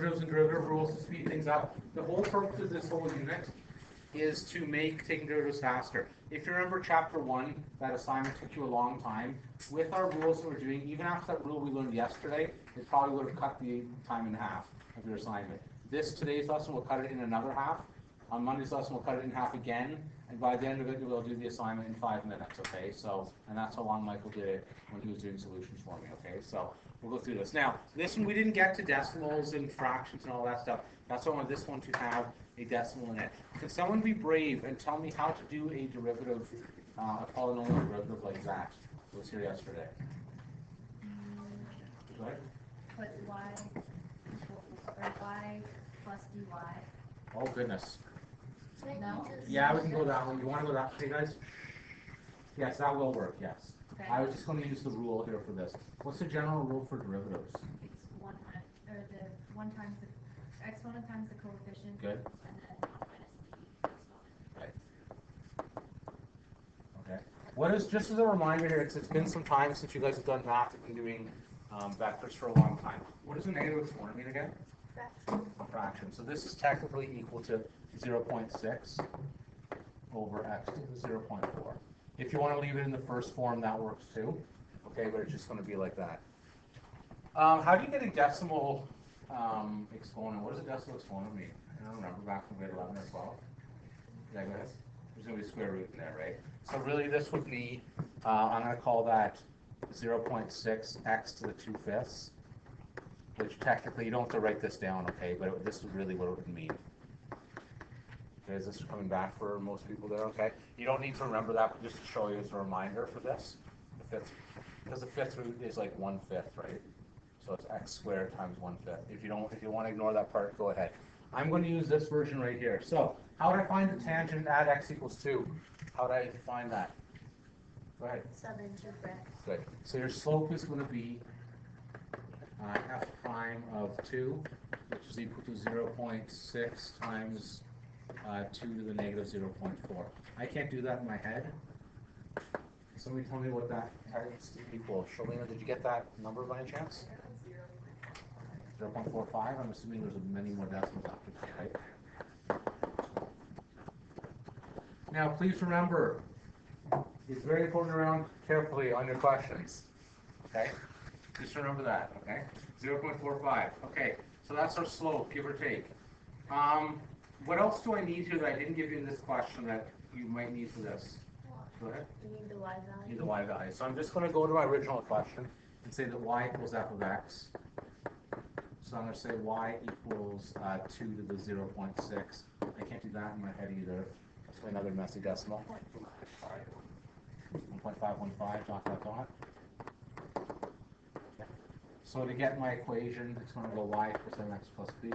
derivatives and derivative rules to speed things up. The whole purpose of this whole unit is to make taking derivatives faster. If you remember chapter 1, that assignment took you a long time. With our rules that we're doing, even after that rule we learned yesterday, it probably would have cut the time in half of your assignment. Today's lesson will cut it in another half. On Monday's lesson we'll cut it in half again, and by the end of it we'll do the assignment in 5 minutes, okay? So, and that's how long Michael did it when he was doing solutions for me, okay? So, we'll go through this. Now, this one we didn't get to decimals and fractions and all that stuff. That's why I want this one to have a decimal in it. Can someone be brave and tell me how to do a derivative, a polynomial derivative like that? It was here yesterday. Go ahead. Put y plus dy. Oh goodness. No? Yeah, we can go that one. You want to go that way, guys? Yes, that will work, yes. Okay. I was just going to use the rule here for this. What's the general rule for derivatives? It's one times the exponent times the coefficient. Good. And then minus the exponent. Right. Okay. What is, just as a reminder here, it's been some time since you guys have done math and been doing vectors for a long time. What does a negative exponent mean again? Fraction. So this is technically equal to 0.6 over x to the 0.4. If you want to leave it in the first form, that works too. Okay, but it's just going to be like that. How do you get a decimal exponent? What does a decimal exponent mean? I don't remember back from grade 11 or 12. Yeah, go ahead. There's going to be a square root in there, right? So really this would be, I'm going to call that 0.6 x to the 2/5, which technically, you don't have to write this down, okay, but this is really what it would mean. Okay, is this coming back for most people there, okay? You don't need to remember that, but just to show you as a reminder for this, because the fifth root is like 1/5, right? So it's x squared times 1/5. If you want to ignore that part, go ahead. I'm going to use this version right here. So, how would I find the tangent at x equals 2? How would I find that? Go ahead. Substitute x. Good. So your slope is going to be f prime of 2, which is equal to 0.6 times 2 to the negative 0.4. I can't do that in my head. Somebody tell me what that is equal. Shalina, did you get that number by any chance? 0.45. I'm assuming there's many more decimals after that, right? Now, please remember, it's very important to round carefully on your questions. Okay? Just remember that, okay? 0.45. Okay, so that's our slope, give or take. What else do I need here that I didn't give you in this question that you might need for this? Go ahead. You need the y value. Need the y value. So I'm just going to go to my original question and say that y equals f of x. So I'm going to say y equals 2 to the 0.6. I can't do that in my head either. That's another messy decimal. 1.515 dot dot dot. So to get my equation, it's going to go y equals mx plus b.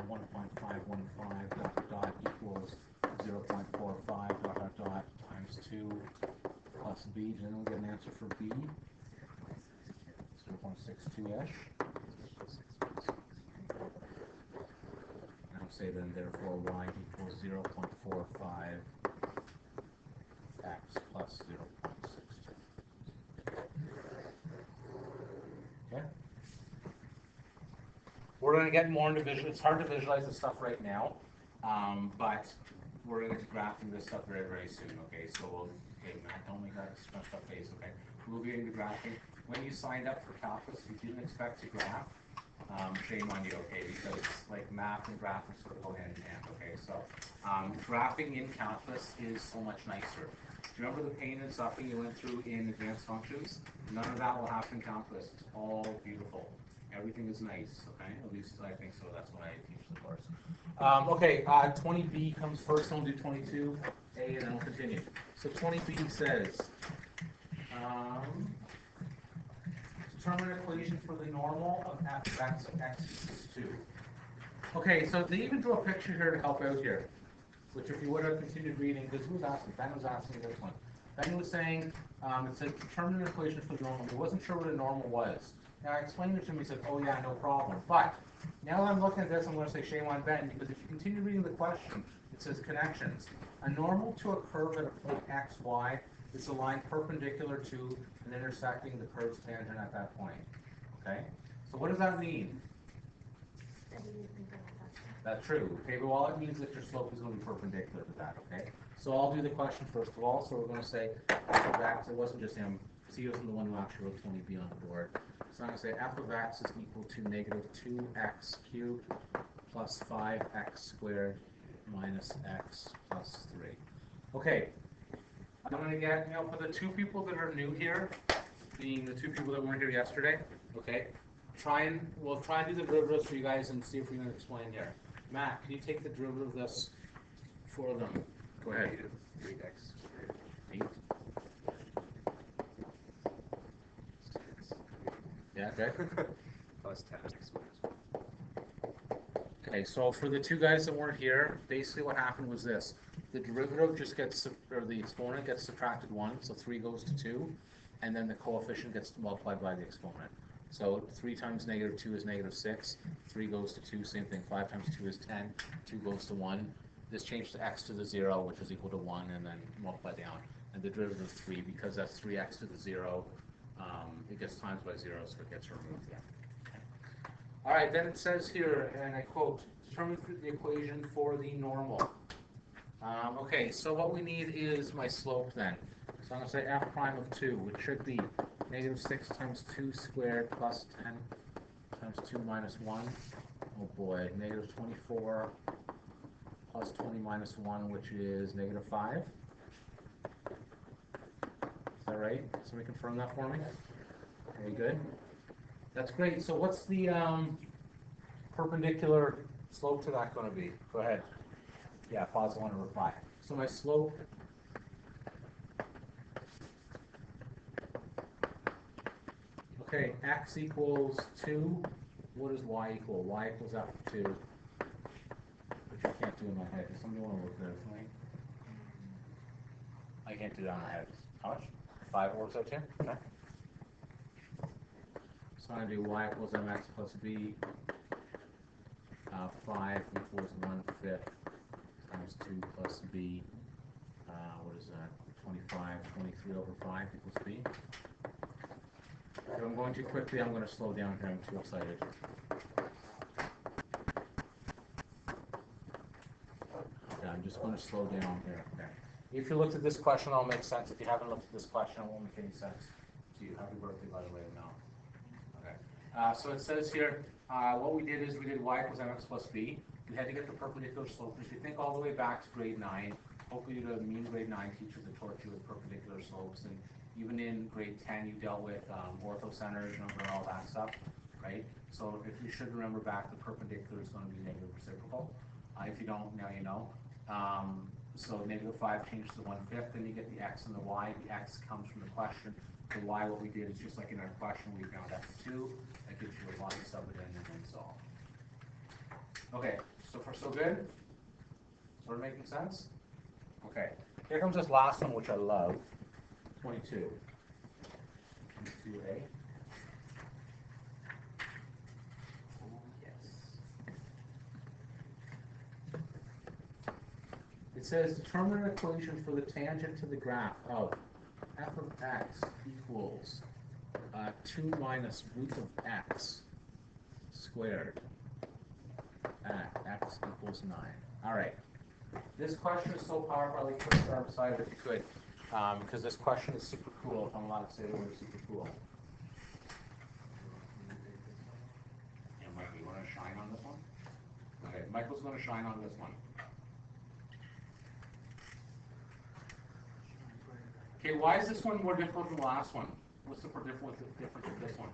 1.515 dot dot equals 0.45 dot dot dot times 2 plus b. Does anyone get an answer for b? 0.62-ish. I'll say then therefore y equals 0.45 x plus 0.62. Okay. We're going to get more into visual. It's hard to visualize this stuff right now, but we're going to get to graphing this stuff very, very soon. Okay, so okay, Matt, don't make that scrunched up face. Okay, we'll get into graphing. When you signed up for calculus, you didn't expect to graph. Shame on you. Okay, because like math and graphing sort of go hand in hand. Okay, so graphing in calculus is so much nicer. Do you remember the pain and suffering you went through in advanced functions? None of that will happen in calculus. It's all beautiful. Everything is nice, okay? At least I think so. That's why I teach the course. Okay, 20b comes first. Then we'll do 22a, and then we'll continue. So 20b says, determine an equation for the normal of f of x equals 2. Okay, so they even drew a picture here to help out here, which if you would have continued reading, because who was asking? Ben was asking this one. Ben was saying, it said determine an equation for the normal. He wasn't sure what a normal was. Now I explained it to him, he said, oh yeah, no problem. But now that I'm looking at this, I'm going to say shame on Ben, because if you continue reading the question, it says connections. A normal to a curve at a point x, y is a line perpendicular to and intersecting the curve's tangent at that point. Okay? So what does that mean? That's true. Okay, but all it means that your slope is going to be perpendicular to that, okay? So I'll do the question first of all. So we're going to say f of x, it wasn't just him. C wasn't the one who actually wrote 20b on the board. So I'm going to say f of x is equal to negative 2x cubed plus 5x squared minus x plus 3. Okay, I'm going to get, for the two people that are new here, being the two people that weren't here yesterday, okay, we'll try and do the derivatives for you guys and see if we can explain here. Matt, can you take the derivative of this for them? Go ahead. 3x squared. 8. Yeah, okay. Plus 10x minus 1. Okay, so for the two guys that weren't here, basically what happened was this. The derivative just gets, or the exponent gets subtracted 1, so 3 goes to 2, and then the coefficient gets multiplied by the exponent. So 3 times negative 2 is negative 6, 3 goes to 2, same thing, 5 times 2 is 10, 2 goes to 1. This changed to x to the 0, which is equal to 1, and then multiply down. And the derivative of 3, because that's 3x to the 0, it gets times by 0, so it gets removed there. Okay. All right, then it says here, and I quote, determine the equation for the normal. Okay, so what we need is my slope then. So I'm going to say f prime of 2, which should be negative 6 times 2 squared plus 10 times 2 minus 1. Oh boy, negative 24 plus 20 minus 1, which is negative 5. Is that right? Somebody confirm that for me? Very good. That's great. So what's the perpendicular slope to that going to be? Go ahead. Yeah, pause 1 and reply. So my slope okay, x equals 2. What does y equal? Y equals f of 2. Which I can't do in my head. Does somebody want to work that for me? I can't do that in my head. How much? 5 works out 2? Okay. So I'm going to do y equals mx plus b. 5 equals 1/5 times 2 plus b. What is that? 25, 23 over 5 equals b. If I'm going too quickly, I'm going to slow down here. I'm too excited. Okay, I'm just going to slow down here. Okay. If you looked at this question, it'll make sense. If you haven't looked at this question, it won't make any sense to you. Happy birthday, by the way, now. Okay. So it says here, what we did is we did y equals mx plus b. We had to get the perpendicular slope. If you think all the way back to grade 9, hopefully you had a mean grade 9 teacher that taught you with perpendicular slopes. And even in grade 10, you dealt with orthocenters, all that stuff, right? So if you should remember back, the perpendicular is going to be negative reciprocal. If you don't, now you know. So negative 5 changes to 1/5, then you get the x and the y. The x comes from the question. The y, what we did is just like in our question, we found f of 2. That gives you a y, sub it in, and then solve. Okay, so far so good? Sort of making sense? Okay, here comes this last one, which I love. 22. 22a. Yes. It says determine an equation for the tangent to the graph of f of x equals 2 minus root of x squared at x equals 9. All right. This question is so powerful, I'll put it on the side if you could, because this question is super cool, if I'm allowed to say the word super cool. Yeah, Michael, you want to shine on this one? Okay, Michael's going to shine on this one. Okay, why is this one more difficult than the last one? What's the difference with this one?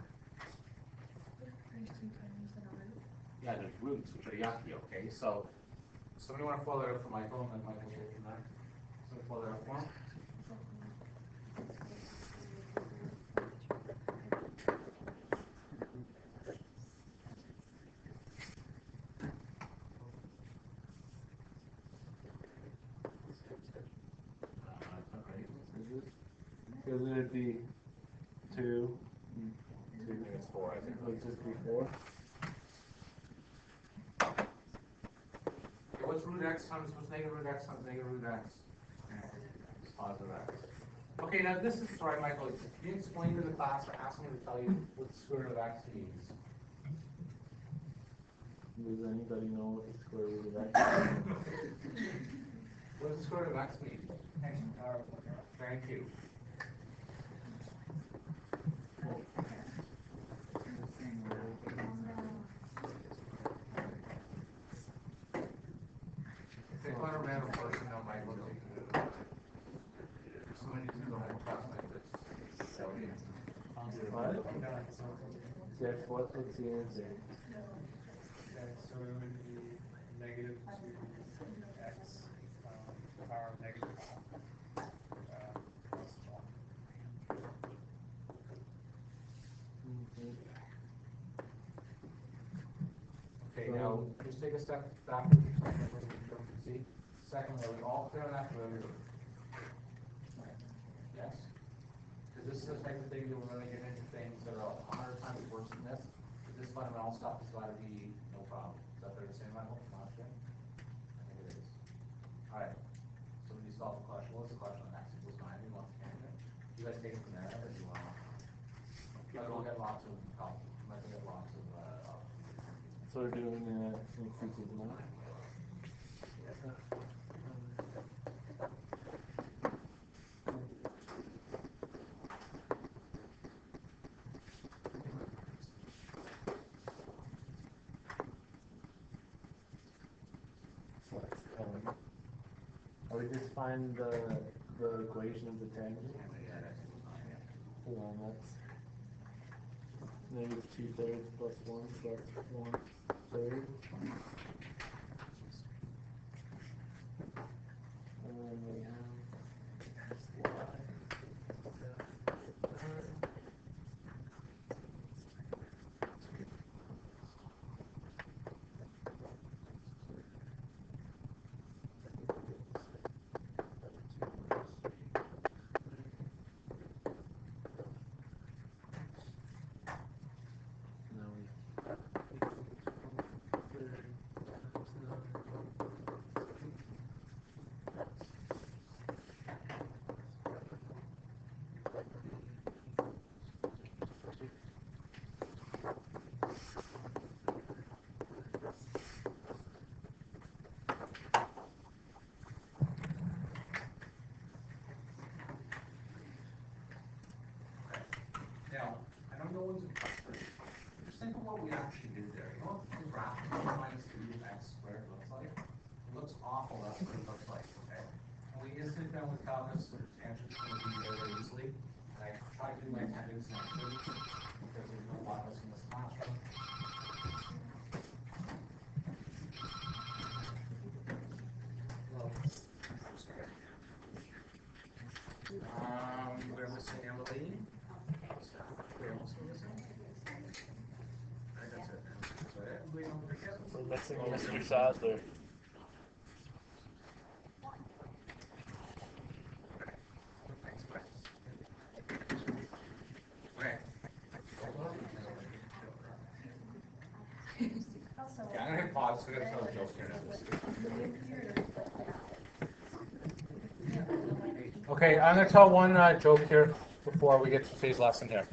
Yeah, there's roots, which are yucky, okay? So, somebody want to follow that up for Michael, and then Michael will go from there? Somebody follow that up for him? Because it'd be 2. I think it's 4. I think it would just be 4. Okay, what's root x times, what's negative root x times negative root x? It's positive x. Okay, now this is, sorry, Michael, can you explain to the class or ask me to tell you what the square root of x means? Does anybody know what the square root of x is? What does the square root of x mean? Thank you. If they find a random person that might look like somebody to the whole class like this. What? Jeff, what's the answer? Okay, so it would be negative 2x power of negative 1 plus 1. Okay, now just take a step back with your second one, see. Second, are we all clear on that? Yes? Because this is the type of thing that we're going to get into things that are 100 times worse than this. But this fundamental stuff has got to be no problem. Is that fair to say, Michael? Not sure? I think it is. All right. So when you solve the question, what's the question on x equals 9? You want to it? You guys take it from there, or do you want to? But we'll get lots of help. Might get lots of So we're doing x equals 9. Or we just find the equation of the tangent. Hold on, that's negative 2/3 plus 1, so that's 1/3. And then we have y. Now, I don't know what's just think of what we actually did there. You know what the graph minus 3x squared looks like? It looks awful, that's what it looks like, okay? And we instantly found with calculus, the tangent's going to be very easily. And I tried to do my tangents naturally, because there's no lot less in this classroom. We're missing Emily. We're missing Mr. Sadler. Yeah, I'm gonna hit pause, so I'm gonna tell a joke here. Okay, I'm gonna tell one joke here before we get to today's lesson here.